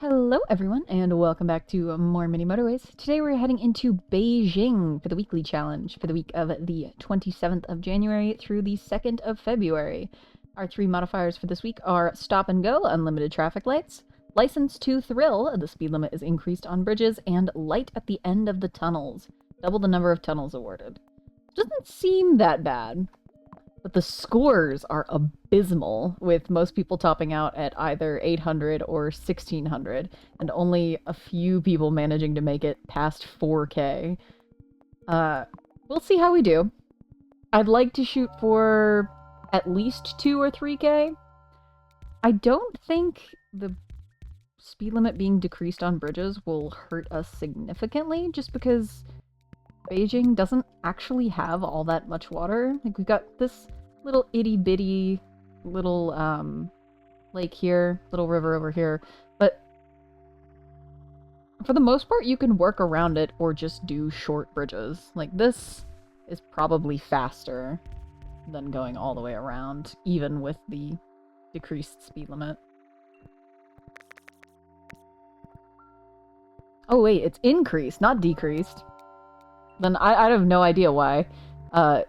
Hello everyone, and welcome back to more mini motorways. Today we're heading into Beijing for the weekly challenge for the week of the 27th of January through the 2nd of February. Our three modifiers for this week are stop and go, unlimited traffic lights, license to thrill, the speed limit is increased on bridges, and light at the end of the tunnels, double the number of tunnels awarded. Doesn't seem that bad. But the scores are abysmal, with most people topping out at either 800 or 1600, and only a few people managing to make it past 4K. We'll see how we do. I'd like to shoot for at least 2 or 3K. I don't think the speed limit being decreased on bridges will hurt us significantly, just because Beijing doesn't actually have all that much water. Like, we've got this little itty-bitty little lake here, little river over here, but for the most part you can work around it or just do short bridges. Like, this is probably faster than going all the way around, even with the decreased speed limit. Oh wait, it's increased, not decreased. Then I have no idea why the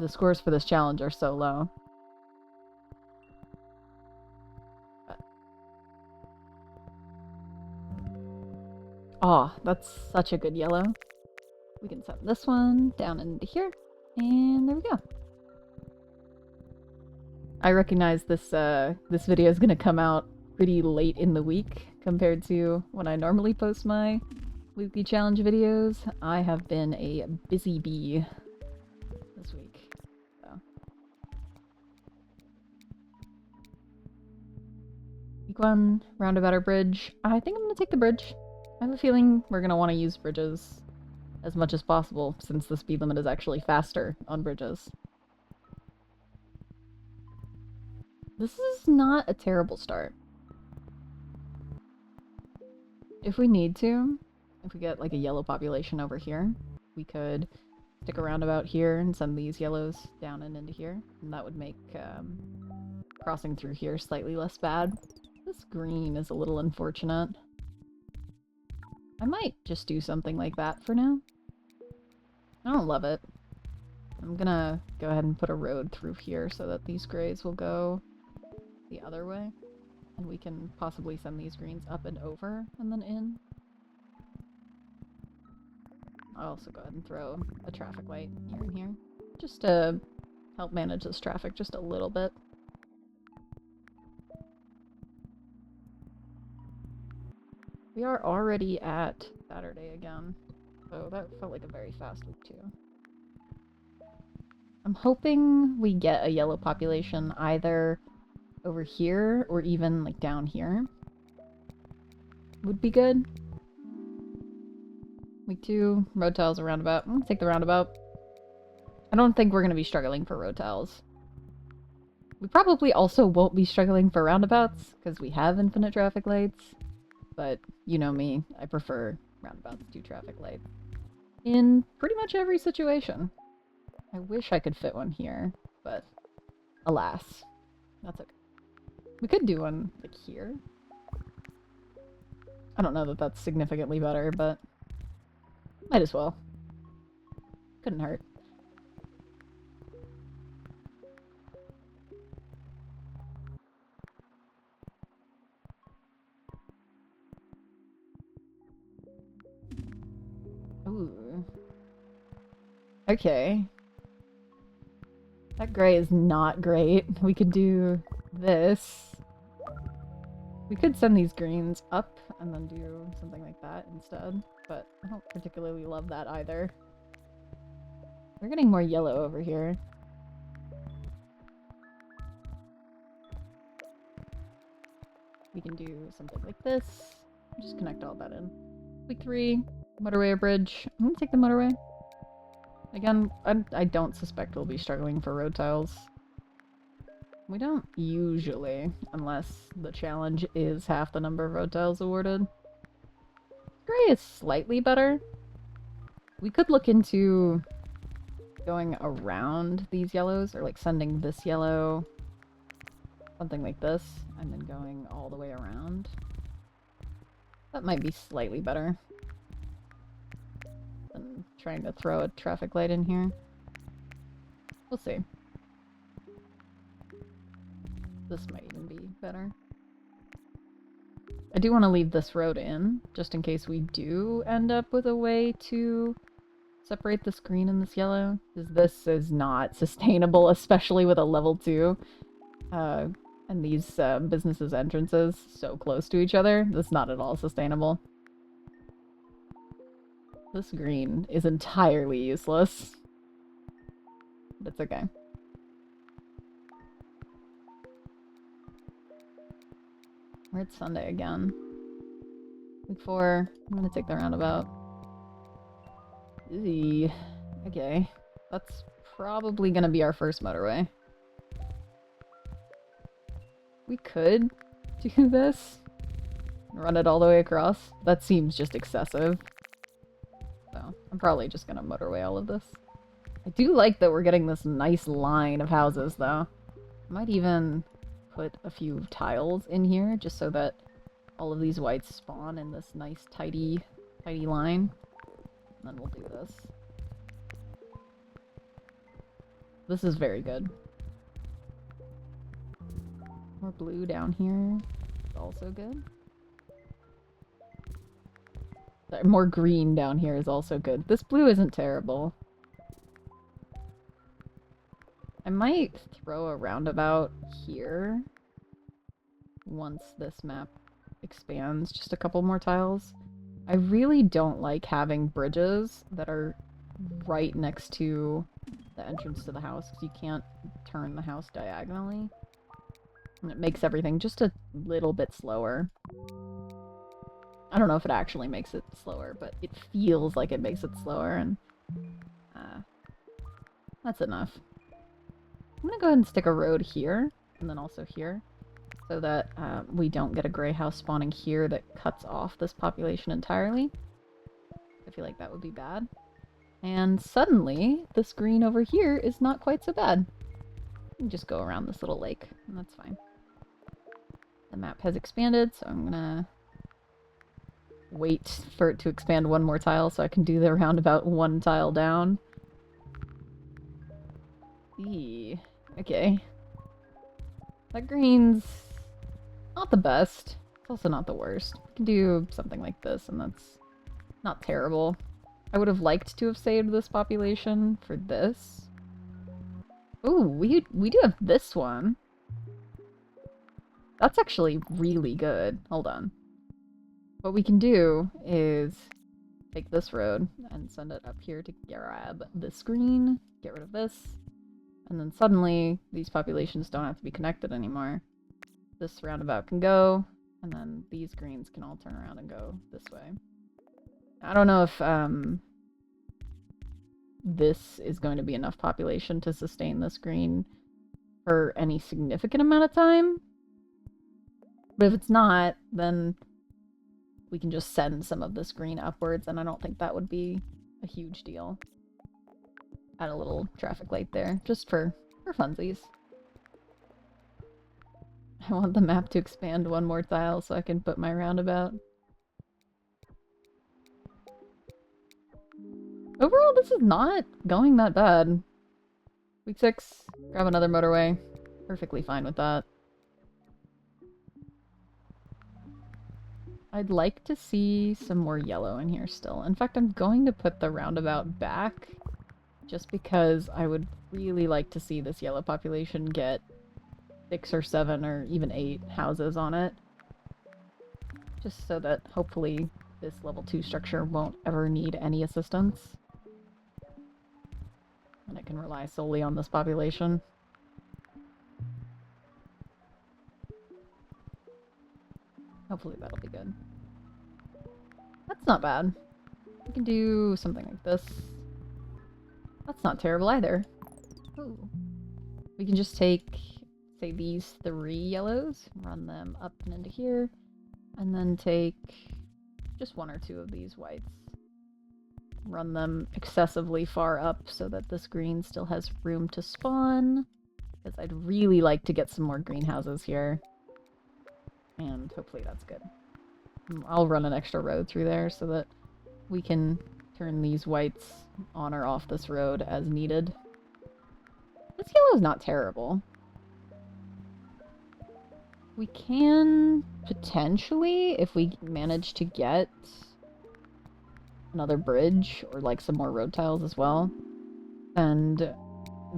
scores for this challenge are so low. Oh, that's such a good yellow. We can set this one down into here, and there we go. I recognize this this video is gonna come out pretty late in the week compared to when I normally post my weekly challenge videos. I have been a busy bee this week, so. Week 1, roundabout or bridge. I think I'm gonna take the bridge. I have a feeling we're gonna want to use bridges as much as possible, since the speed limit is actually faster on bridges. This is not a terrible start. If we need to, if we get like a yellow population over here, we could stick a roundabout here and send these yellows down and into here, and that would make crossing through here slightly less bad. This green is a little unfortunate. I might just do something like that for now. I don't love it. I'm gonna go ahead and put a road through here so that these grays will go the other way, and we can possibly send these greens up and over and then in. I'll also go ahead and throw a traffic light here and here, just to help manage this traffic just a little bit. We are already at Saturday again, so that felt like a very fast week too. I'm hoping we get a yellow population either over here or even like down here. Would be good. Week 2, road tiles, a roundabout. I'm gonna take the roundabout. I don't think we're gonna be struggling for road tiles. We probably also won't be struggling for roundabouts, because we have infinite traffic lights. But you know me, I prefer roundabouts to traffic lights in pretty much every situation. I wish I could fit one here, but alas, that's okay. We could do one like here. I don't know that that's significantly better, but might as well. Couldn't hurt. Ooh. Okay. That gray is not great. We could do this. We could send these greens up and then do something like that instead, but I don't particularly love that either. We're getting more yellow over here. We can do something like this. Just connect all that in. Week 3, motorway or bridge. I'm gonna take the motorway. Again, I don't suspect we'll be struggling for road tiles. We don't usually, unless the challenge is half the number of road tiles awarded. Gray is slightly better. We could look into going around these yellows, or like sending this yellow Something like this, and then going all the way around. That might be slightly better than trying to throw a traffic light in here. We'll see. This might even be better. I do want to leave this road in, just in case we do end up with a way to separate this green and this yellow, because this is not sustainable, especially with a level 2. And these businesses' entrances so close to each other. That's not at all sustainable. This green is entirely useless. But it's okay. We're at Sunday again. Week 4. I'm gonna take the roundabout. Easy. Okay. That's probably gonna be our first motorway. We could do this. Run it all the way across. That seems just excessive. So, I'm probably just gonna motorway all of this. I do like that we're getting this nice line of houses, though. I might even put a few tiles in here, just so that all of these whites spawn in this nice, tidy line. And then we'll do this. This is very good. More blue down here. It's also good. Sorry, more green down here is also good. This blue isn't terrible. I might throw a roundabout here once this map expands just a couple more tiles. I really don't like having bridges that are right next to the entrance to the house, because you can't turn the house diagonally. And it makes everything just a little bit slower. I don't know if it actually makes it slower, but it feels like it makes it slower, and that's enough. I'm gonna go ahead and stick a road here, and then also here, so that we don't get a gray house spawning here that cuts off this population entirely. I feel like that would be bad. And suddenly, this green over here is not quite so bad. You can just go around this little lake, and that's fine. The map has expanded, so I'm gonna wait for it to expand one more tile so I can do the roundabout one tile down. Eee. Okay. That green's not the best. It's also not the worst. We can do something like this, and that's not terrible. I would have liked to have saved this population for this. Ooh, we do have this one. That's actually really good. Hold on. What we can do is take this road and send it up here to grab this green, get rid of this, and then suddenly these populations don't have to be connected anymore. This roundabout can go, and then these greens can all turn around and go this way. I don't know if this is going to be enough population to sustain this green for any significant amount of time. But if it's not, then we can just send some of this green upwards, and I don't think that would be a huge deal. Add a little traffic light there, just for funsies. I want the map to expand one more tile so I can put my roundabout. Overall, this is not going that bad. Week 6, grab another motorway. Perfectly fine with that. I'd like to see some more yellow in here still. In fact, I'm going to put the roundabout back just because I would really like to see this yellow population get 6 or 7 or even 8 houses on it. Just so that hopefully this level 2 structure won't ever need any assistance. And it can rely solely on this population. Hopefully that'll be good. That's not bad. We can do something like this. That's not terrible either. Ooh. We can just take, say, these 3 yellows, run them up and into here, and then take just 1 or 2 of these whites. Run them excessively far up so that this green still has room to spawn. Because I'd really like to get some more greenhouses here. And hopefully that's good. I'll run an extra road through there so that we can turn these whites on or off this road as needed. This yellow's not terrible. We can potentially, if we manage to get another bridge or like some more road tiles as well, send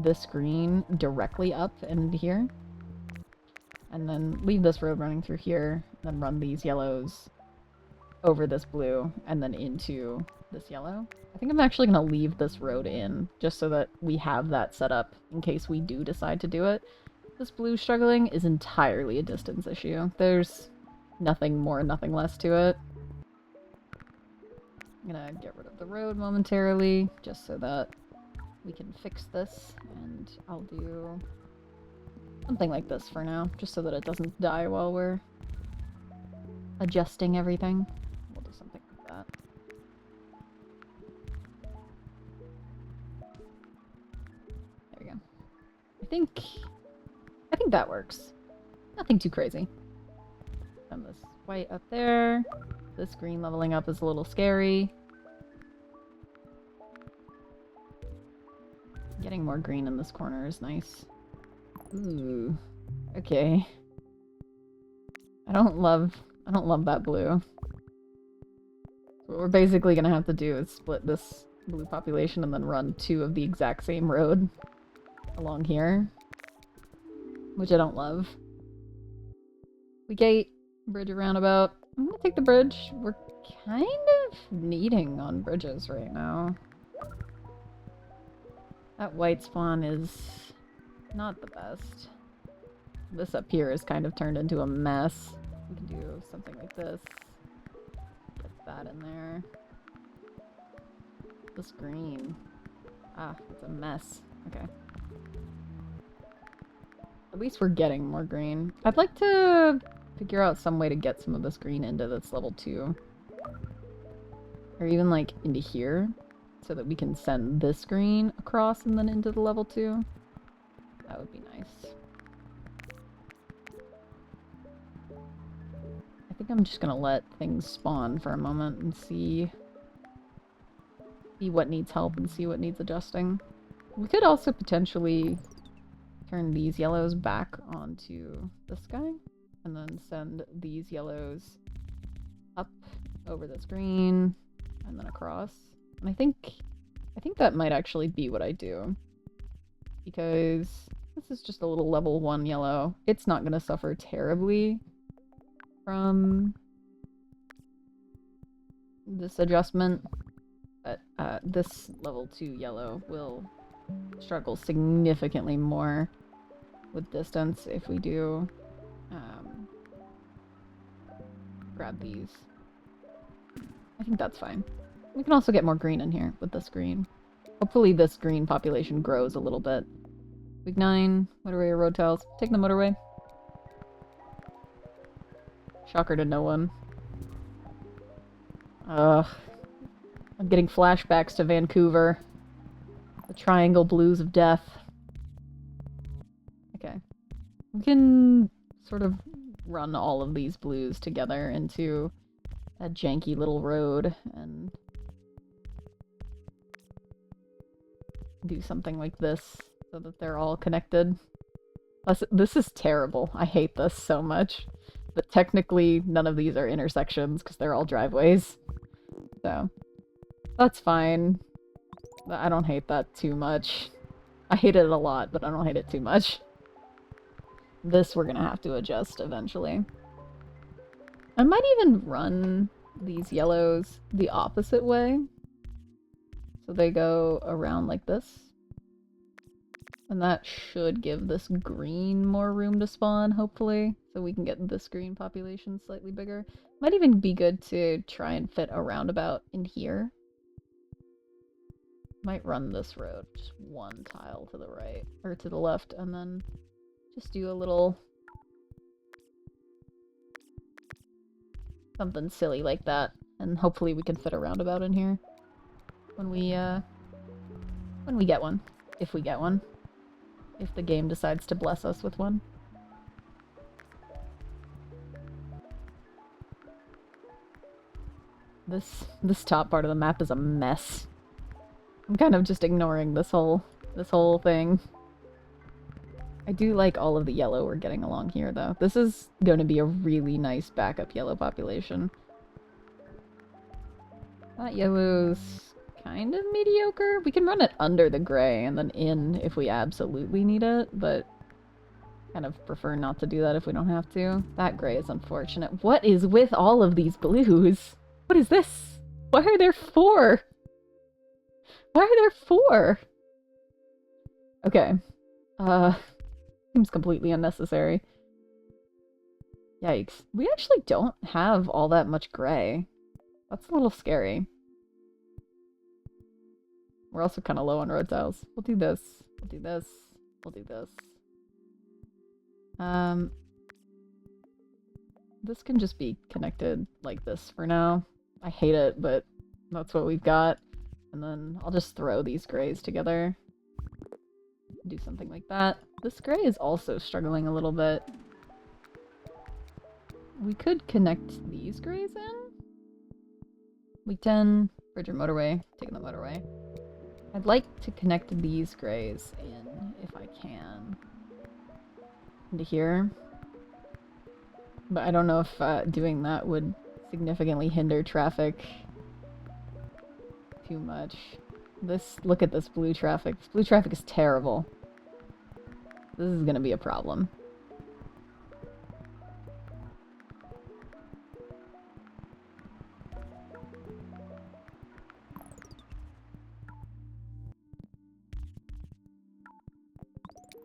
this green directly up and here. And then leave this road running through here, then run these yellows over this blue, and then into this yellow. I think I'm actually going to leave this road in, just so that we have that set up in case we do decide to do it. This blue struggling is entirely a distance issue. There's nothing more, nothing less to it. I'm going to get rid of the road momentarily, just so that we can fix this, and I'll do something like this for now, just so that it doesn't die while we're adjusting everything. We'll do something like that. There we go. I think that works. Nothing too crazy. And this white up there. This green leveling up is a little scary. Getting more green in this corner is nice. Ooh. Okay. I don't love that blue. What we're basically gonna have to do is split this blue population and then run two of the exact same road along here. Which I don't love. We gate, bridge, a roundabout. I'm gonna take the bridge. We're kind of needing on bridges right now. That white spawn is not the best. This up here is kind of turned into a mess. We can do something like this. Get that in there. This green. Ah, it's a mess. Okay. At least we're getting more green. I'd like to figure out some way to get some of this green into this level 2. Or even like into here. So that we can send this green across and then into the level 2. That would be nice. I think I'm just gonna let things spawn for a moment and see what needs help and see what needs adjusting. We could also potentially turn these yellows back onto this guy, and then send these yellows up over this green, and then across. And I think that might actually be what I do. Because this is just a little level 1 yellow. It's not going to suffer terribly from this adjustment. But this level 2 yellow will struggle significantly more with distance if we do grab these. I think that's fine. We can also get more green in here with this green. Hopefully this green population grows a little bit. Week 9, motorway or road tiles. Take the motorway. Shocker to no one. Ugh. I'm getting flashbacks to Vancouver. The triangle blues of death. Okay. We can sort of run all of these blues together into a janky little road and do something like this so that they're all connected. This is terrible. I hate this so much. But technically, none of these are intersections because they're all driveways. So, that's fine. I don't hate that too much. I hate it a lot, but I don't hate it too much. This we're gonna have to adjust eventually. I might even run these yellows the opposite way. So they go around like this. And that should give this green more room to spawn, hopefully. So we can get this green population slightly bigger. Might even be good to try and fit a roundabout in here. Might run this road, just one tile to the right, or to the left, and then just do a little something silly like that. And hopefully we can fit a roundabout in here when we get one. If we get one. if the game decides to bless us with one. This top part of the map is a mess. I'm kind of just ignoring this whole thing. I do like all of the yellow we're getting along here, though. This is going to be a really nice backup yellow population. That yellow's kind of mediocre. We can run it under the gray and then in if we absolutely need it, but kind of prefer not to do that if we don't have to. That gray is unfortunate. What is with all of these blues? What is this? Why are there 4? Why are there 4? Okay. Seems completely unnecessary. Yikes. We actually don't have all that much gray. That's a little scary. We're also kind of low on road tiles. We'll do this. We'll do this. We'll do this. This can just be connected like this for now. I hate it, but that's what we've got. And then I'll just throw these grays together. Do something like that. This gray is also struggling a little bit. We could connect these grays in. Week 10, bridge or motorway. Taking the motorway. I'd like to connect these grays in, if I can, into here. But I don't know if doing that would significantly hinder traffic too much. Look at this blue traffic. This blue traffic is terrible. This is gonna be a problem.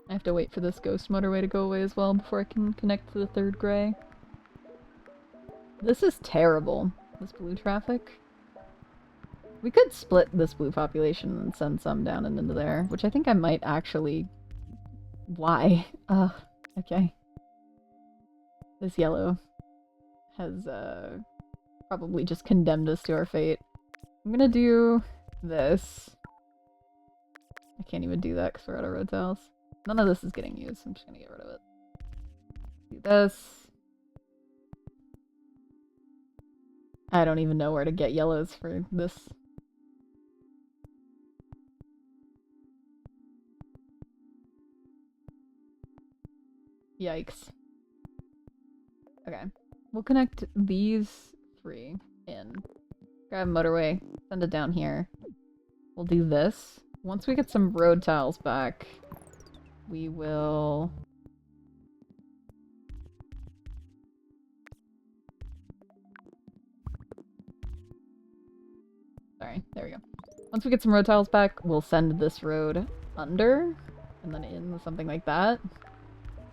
I have to wait for this ghost motorway to go away as well before I can connect to the third gray. This is terrible, this blue traffic. We could split this blue population and send some down and into there, which I think I might actually... Why? Okay. This yellow has probably just condemned us to our fate. I'm gonna do this. I can't even do that because we're out of road tiles. None of this is getting used, so I'm just gonna get rid of it. Do this. I don't even know where to get yellows for this. Yikes. Okay. We'll connect these 3 in. Grab motorway, send it down here. We'll do this. Once we get some road tiles back, we will... Sorry, there we go. Once we get some road tiles back, we'll send this road under, and then in, something like that.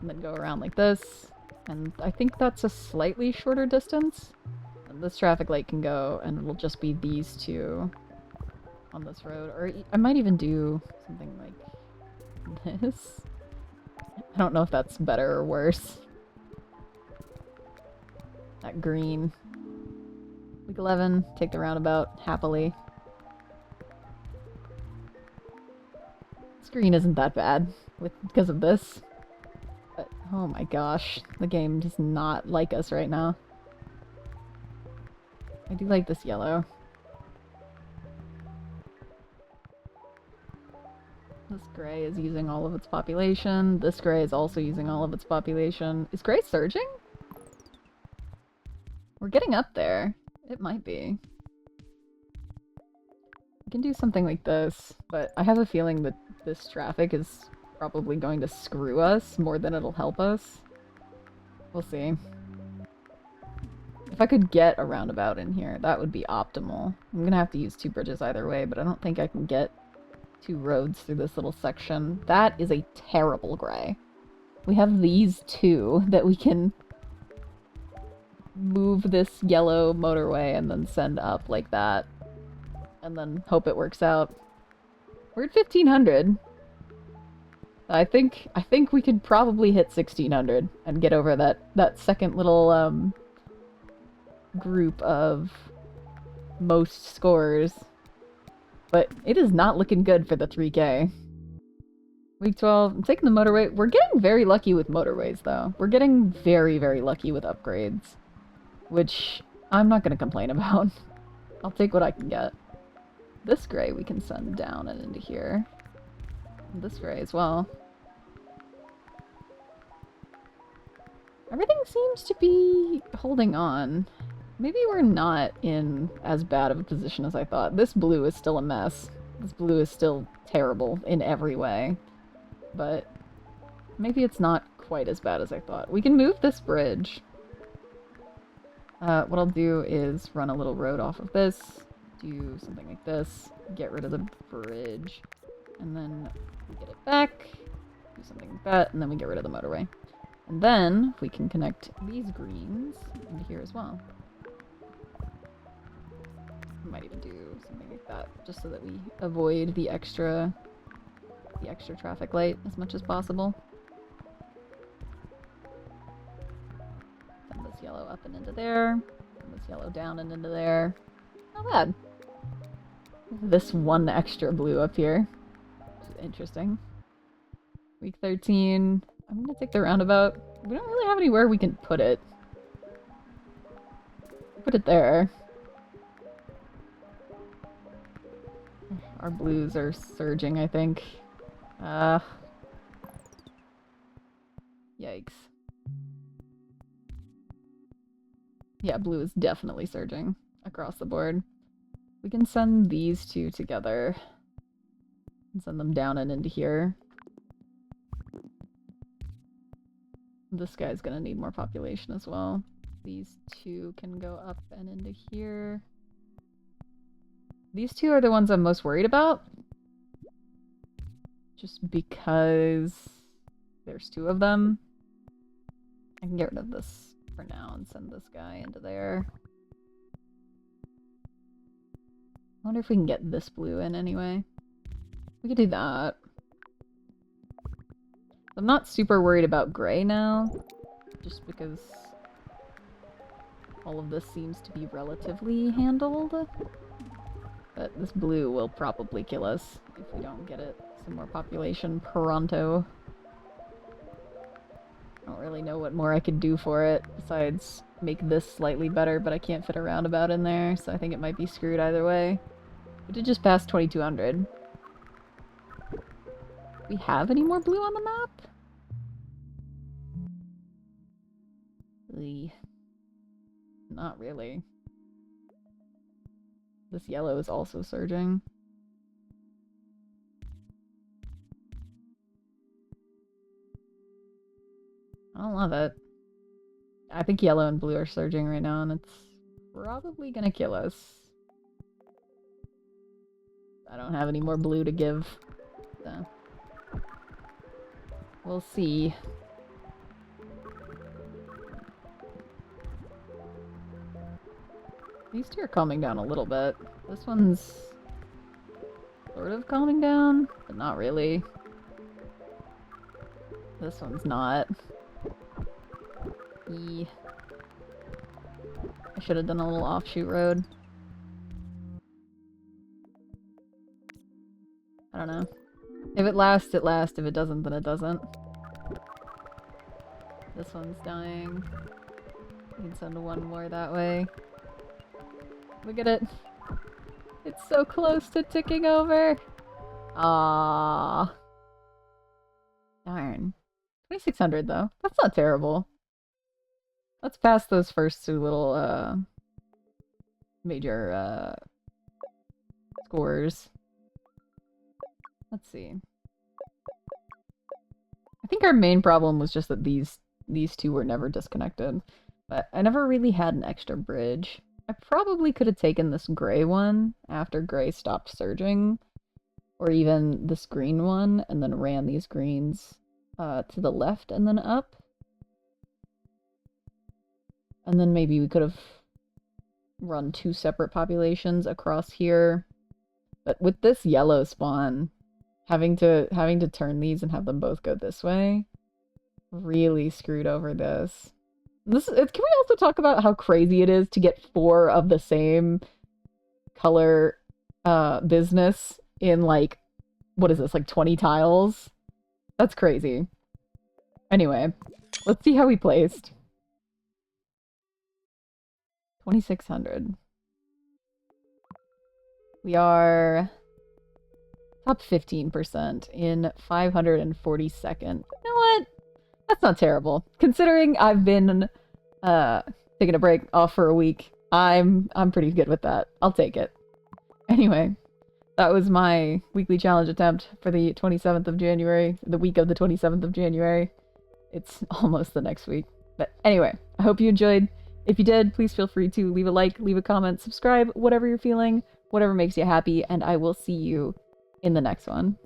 And then go around like this. And I think that's a slightly shorter distance. And this traffic light can go, and it'll just be these 2 on this road. Or I might even do something like this. I don't know if that's better or worse. That green. Week 11, take the roundabout happily. This green isn't that bad because of this. But, oh my gosh, the game does not like us right now. I do like this yellow. This gray is using all of its population. This gray is also using all of its population. Is gray surging? We're getting up there. It might be. We can do something like this, but I have a feeling that this traffic is probably going to screw us more than it'll help us. We'll see. If I could get a roundabout in here, that would be optimal. I'm gonna have to use 2 bridges either way, but I don't think I can get 2 roads through this little section. That is a terrible gray. We have these 2 that we can move this yellow motorway and then send up like that. And then hope it works out. We're at 1500. I think we could probably hit 1600 and get over that second little group of most scores. But it is not looking good for the 3K. Week 12, I'm taking the motorway. We're getting very lucky with motorways, though. We're getting very, very lucky with upgrades. Which I'm not going to complain about. I'll take what I can get. This gray we can send down and into here. And this gray as well. Everything seems to be holding on. Maybe we're not in as bad of a position as I thought. This blue is still a mess. This blue is still terrible in every way. But maybe it's not quite as bad as I thought. We can move this bridge. What I'll do is run a little road off of this, do something like this, get rid of the bridge, and then we get it back, do something like that, and then we get rid of the motorway. And then we can connect these greens into here as well. We might even do something like that, just so that we avoid the extra traffic light as much as possible. Send this yellow up and into there. Send this yellow down and into there. Not bad. This one extra blue up here, which is interesting. Week 13. I'm gonna take the roundabout. We don't really have anywhere we can put it. Put it there. Our blues are surging, I think. Yikes. Yeah, blue is definitely surging across the board. We can send these two together and send them down and into here. This guy's gonna need more population as well. These two can go up and into here. These two are the ones I'm most worried about. Just because there's two of them. I can get rid of this for now and send this guy into there. I wonder if we can get this blue in anyway. We could do that. I'm not super worried about gray now, just because all of this seems to be relatively handled. But this blue will probably kill us if we don't get it some more population pronto. I don't really know what more I could do for it besides make this slightly better, but I can't fit a roundabout in there, so I think it might be screwed either way. We did just pass 2200. We have any more blue on the map? Not really. This yellow is also surging. I don't love it. I think yellow and blue are surging right now, and it's probably gonna kill us. I don't have any more blue to give, so we'll see. These two are calming down a little bit. This one's sort of calming down, but not really. This one's not. I should have done a little offshoot road. I don't know. If it lasts, it lasts. If it doesn't, then it doesn't. This one's dying. We can send one more that way. Look at it. It's so close to ticking over. Ah. Darn. 2600 though. That's not terrible. Let's pass those first two little major scores. Let's see. I think our main problem was just that these two were never disconnected. But I never really had an extra bridge. I probably could have taken this gray one after gray stopped surging. Or even this green one, and then ran these greens to the left and then up. And then maybe we could have run two separate populations across here. But with this yellow spawn, having to turn these and have them both go this way really screwed over this. Can we also talk about how crazy it is to get 4 of the same color business in, like, what is this, like 20 tiles? That's crazy. Anyway, let's see how we placed. 2,600. We are top 15% in 542nd. You know what? That's not terrible. Considering I've been taking a break off for a week, I'm pretty good with that. I'll take it. Anyway, that was my weekly challenge attempt for the 27th of January, the week of the 27th of January. It's almost the next week. But anyway, I hope you enjoyed. If you did, please feel free to leave a like, leave a comment, subscribe, whatever you're feeling, whatever makes you happy, and I will see you in the next one.